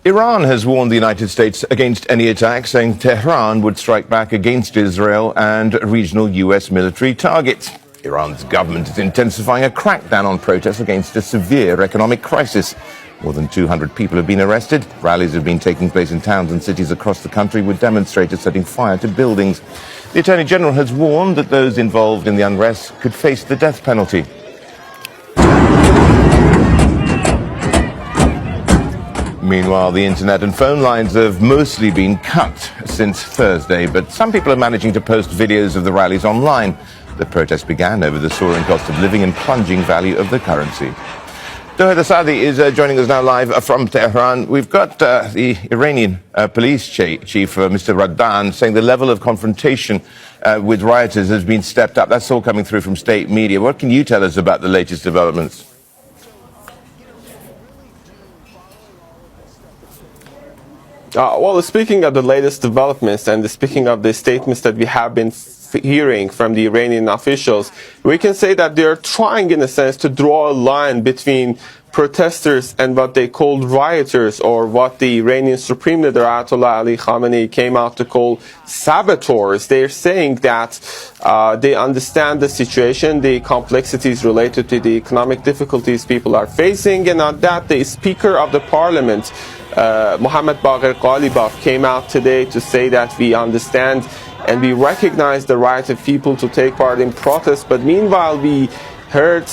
Iran has warned the United States against any attack, saying Tehran would strike back against Israel and regional U.S. military targets. Iran's government is intensifying a crackdown on protests against a severe economic crisis. More than 200 people have been arrested. Rallies have been taking place in towns and cities across the country, with demonstrators setting fire to buildings. The Attorney General has warned that those involved in the unrest could face the death penalty. Meanwhile, the internet and phone lines have mostly been cut since Thursday, but some people are managing to post videos of the rallies online. The protest began over the soaring cost of living and plunging value of the currency. Doher Saadi is joining us now live from Tehran. We've got the Iranian police chief, Mr. Raddan, saying the level of confrontation with rioters has been stepped up. That's all coming through from state media. What can you tell us about the latest developments? Well, speaking of the latest developments and speaking of the statements that we have been hearing from the Iranian officials, we can say that they're trying, in a sense, to draw a line between protesters and what they called rioters, or what the Iranian Supreme Leader Ayatollah Ali Khamenei came out to call saboteurs. They're saying that they understand the situation, the complexities related to the economic difficulties people are facing, and on that the Speaker of the Parliament, Mohammad Bagher Ghalibaf, came out today to say that we understand and we recognize the right of people to take part in protests, but meanwhile we heard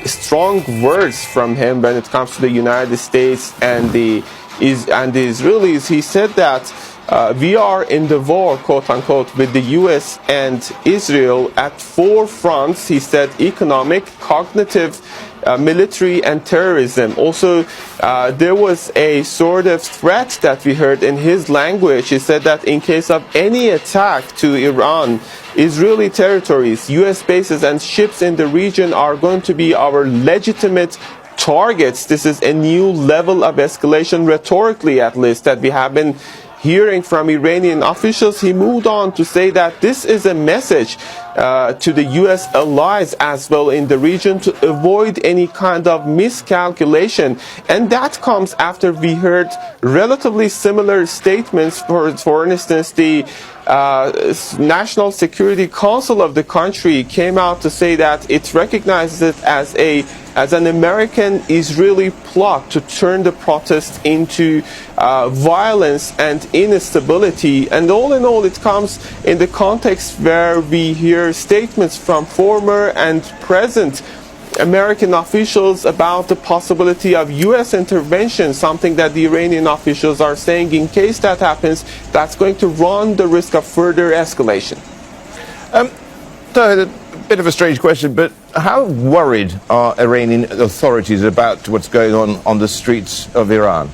strong words from him when it comes to the United States and the Israelis. He said that we are in the war, quote unquote, with the US and Israel at four fronts. He said economic, cognitive, military and terrorism. Also, there was a sort of threat that we heard in his language. He said that in case of any attack to Iran, Israeli territories, US bases and ships in the region are going to be our legitimate targets. This is a new level of escalation, rhetorically at least, that we have been hearing from Iranian officials. He moved on to say that this is a message to the US allies as well in the region to avoid any kind of miscalculation, and that comes after we heard relatively similar statements. For instance, the National Security Council of the country came out to say that it recognizes it as an American-Israeli plot to turn the protest into violence and instability. And all in all, it comes in the context where we hear statements from former and present American officials about the possibility of US intervention, something that the Iranian officials are saying in case that happens, that's going to run the risk of further escalation. A bit of a strange question, but how worried are Iranian authorities about what's going on the streets of Iran?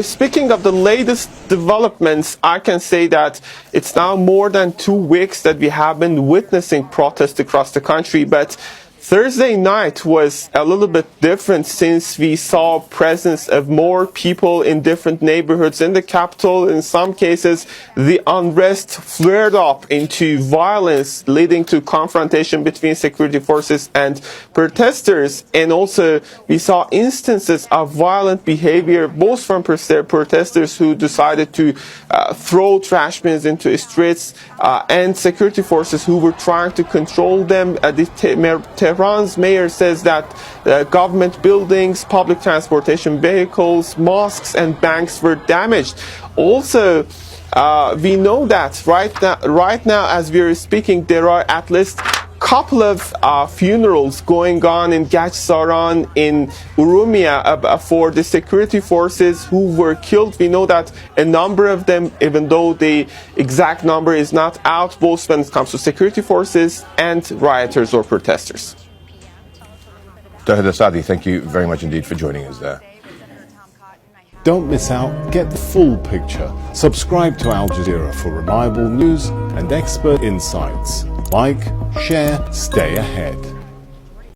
Speaking of the latest developments, I can say that it's now more than 2 weeks that we have been witnessing protests across the country, but Thursday night was a little bit different since we saw presence of more people in different neighborhoods in the capital. In some cases, the unrest flared up into violence, leading to confrontation between security forces and protesters. And also, we saw instances of violent behavior, both from protesters who decided to throw trash bins into streets and security forces who were trying to control them. Tehran's mayor says that government buildings, public transportation vehicles, mosques and banks were damaged. Also, we know that right now as we are speaking, there are at least couple of funerals going on in Gajsaran, in Urumia, for the security forces who were killed. We know that a number of them, even though the exact number is not out, both when it comes to security forces and rioters or protesters. Doher Saadi, thank you very much indeed for joining us there. Don't miss out, get the full picture. Subscribe to Al Jazeera for reliable news and expert insights. Like, share, stay ahead.